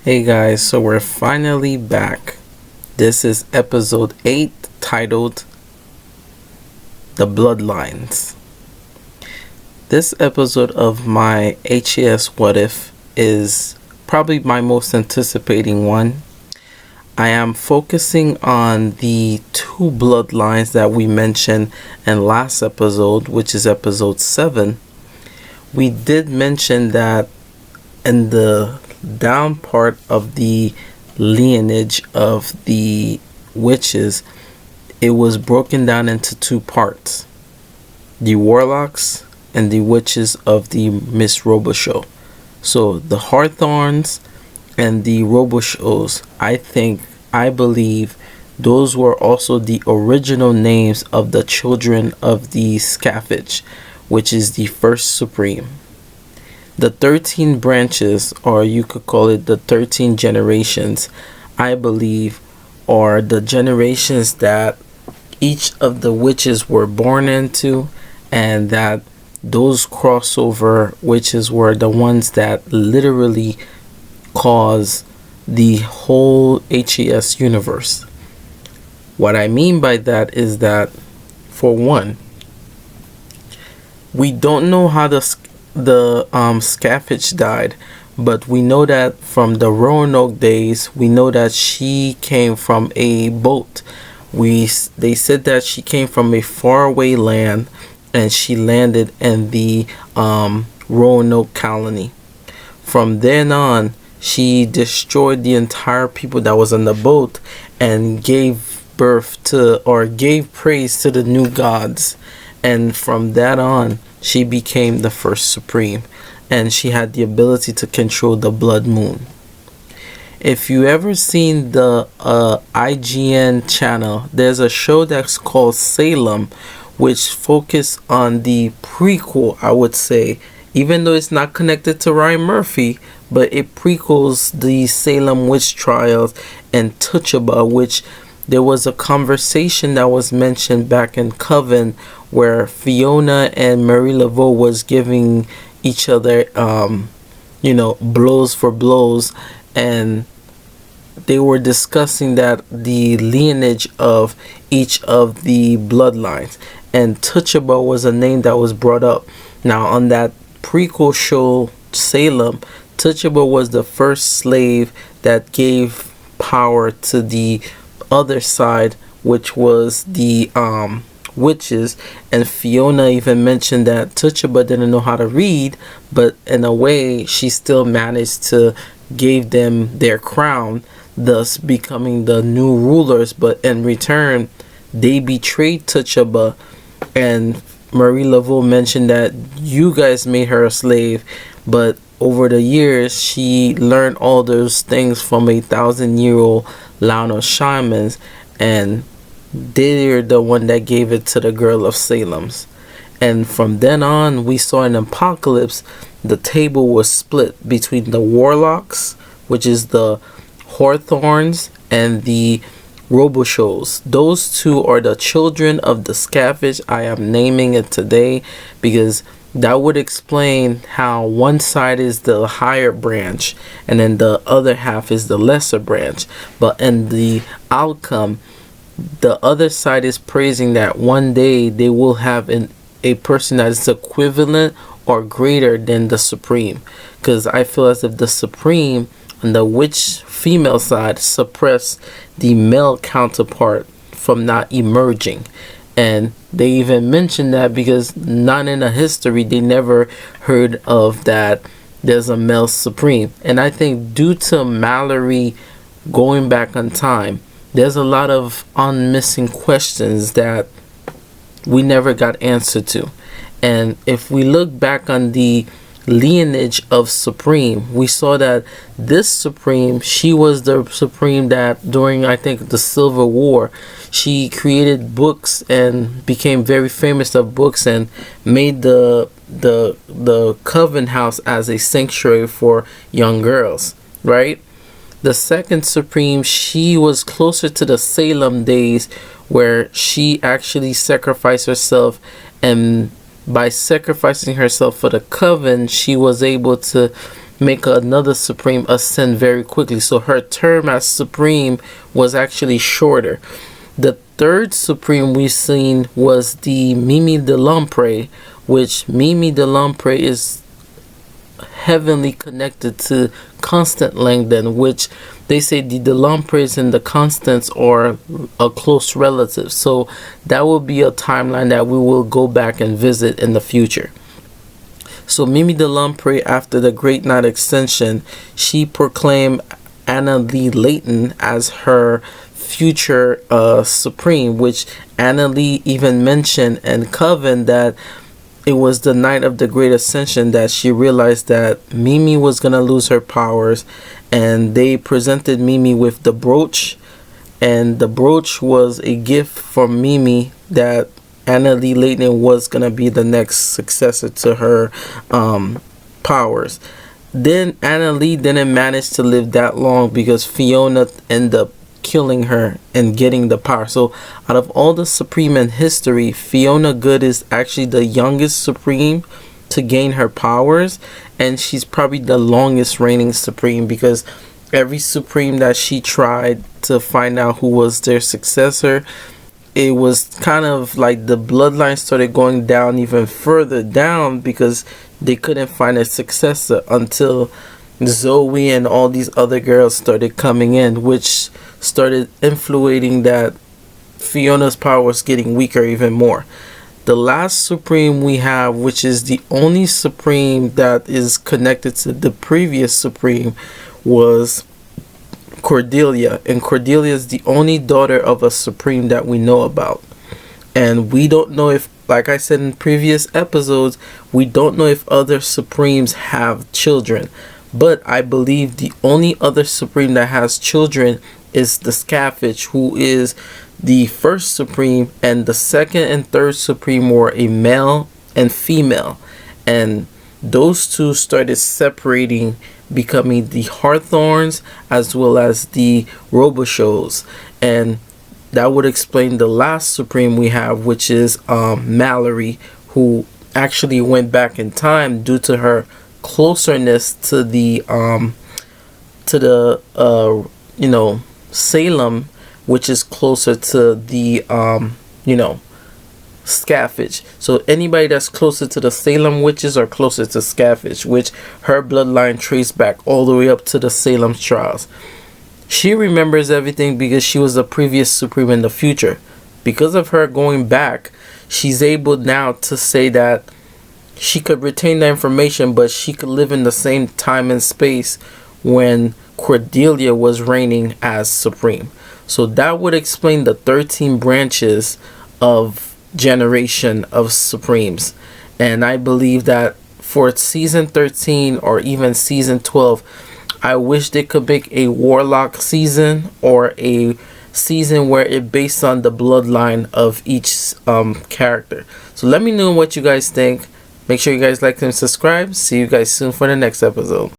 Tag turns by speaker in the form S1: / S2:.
S1: Hey guys, so we're finally back. This is episode 8 titled The Bloodlines. This episode of my HAS What If is probably my most anticipating one. I am focusing on the two bloodlines that we mentioned in last episode, which is episode 7. We did mention that in the down part of the lineage of the witches, it was broken down into two parts: the warlocks and the witches of the Miss Robichaux. So the Hawthorns and the Robichaux, I believe those were also the original names of the children of the Scaffage, which is the first supreme. The 13 branches, or you could call it the 13 generations, I believe are the generations that each of the witches were born into, and that those crossover witches were the ones that literally cause the whole HAS universe. What I mean by that is that, for one, we don't know how the Scaffage died, but we know that from the Roanoke days, we know that she came from a boat. They said that she came from a faraway land and she landed in the Roanoke colony. From then on, she destroyed the entire people that was on the boat and gave birth to, or gave praise to, the new gods. And from that on, she became the first supreme, and she had the ability to control the blood moon. If you ever seen the IGN channel, there's a show that's called Salem, which focus on the prequel, I would say, even though it's not connected to Ryan Murphy, but it prequels the Salem witch trials and Tituba, which there was a conversation that was mentioned back in Coven where Fiona and Marie Laveau was giving each other, blows for blows, and they were discussing that the lineage of each of the bloodlines, and Tituba was a name that was brought up. Now, on that prequel show, Salem, Tituba was the first slave that gave power to the other side, which was the witches. And Fiona even mentioned that Tituba didn't know how to read, but in a way she still managed to give them their crown, thus becoming the new rulers. But in return, they betrayed Tituba, and Marie Laveau mentioned that you guys made her a slave, but over the years she learned all those things from 1,000-year-old line of shamans, and they're the one that gave it to the girl of Salem's. And from then on, we saw an apocalypse. The table was split between the warlocks, which is the Hawthorns, and the Robichaux. Those two are the children of the Scaffage. I am naming it today because that would explain how one side is the higher branch and then the other half is the lesser branch. But in the outcome, the other side is praising that one day they will have a person that is equivalent or greater than the supreme. Because I feel as if the supreme on the witch female side suppress the male counterpart from not emerging. And they even mentioned that because not in the history they never heard of that there's a male supreme. And I think due to Mallory going back on time, there's a lot of unmissing questions that we never got answered to. And if we look back on the lineage of Supreme, we saw that this Supreme, she was the Supreme that during, I think, the Civil War, she created books and became very famous of books and made the Coven House as a sanctuary for young girls, right? The second Supreme, she was closer to the Salem days where she actually sacrificed herself, and by sacrificing herself for the Coven, she was able to make another Supreme ascend very quickly. So her term as Supreme was actually shorter. The third Supreme we seen was the Mimi de Lampre, which Mimi de Lampre is heavily connected to Constant Langdon, which they say the Delampres and the Constants are a close relative. So that will be a timeline that we will go back and visit in the future. So Mimi de Lampre, after the Great Night Extension, she proclaimed Anna Lee Layton as her future Supreme, which Anna Lee even mentioned in Coven that it was the night of the Great Ascension that she realized that Mimi was going to lose her powers, and they presented Mimi with the brooch, and the brooch was a gift from Mimi that Anna Lee Layton was going to be the next successor to her powers. Then Anna Lee didn't manage to live that long because Fiona ended up killing her and getting the power. So out of all the Supreme in history, Fiona Good is actually the youngest Supreme to gain her powers, and she's probably the longest reigning Supreme because every Supreme that she tried to find out who was their successor, it was kind of like the bloodline started going down even further down because they couldn't find a successor until Zoe and all these other girls started coming in, which started influencing that Fiona's power was getting weaker even more. The last Supreme we have, which is the only Supreme that is connected to the previous Supreme, was Cordelia. And Cordelia is the only daughter of a Supreme that we know about. And we don't know if, like I said in previous episodes, we don't know if other Supremes have children. But I believe the only other Supreme that has children is the Scavenge, who is the first Supreme, and the second and third Supreme were a male and female, and those two started separating, becoming the Hawthorns as well as the Robichauds, and that would explain the last Supreme we have, which is Mallory, who actually went back in time due to her closeness to the Salem, which is closer to the Scavenge. So anybody that's closer to the Salem witches are closer to Scavenge, which her bloodline traced back all the way up to the Salem trials. She remembers everything because she was the previous Supreme in the future. Because of her going back, she's able now to say that she could retain the information, but she could live in the same time and space when Cordelia was reigning as Supreme. So that would explain the 13 branches of generation of Supremes. And I believe that for season 13 or even season 12, I wish they could make a Warlock season or a season where it based on the bloodline of each character. So let me know what you guys think. Make sure you guys like and subscribe. See you guys soon for the next episode.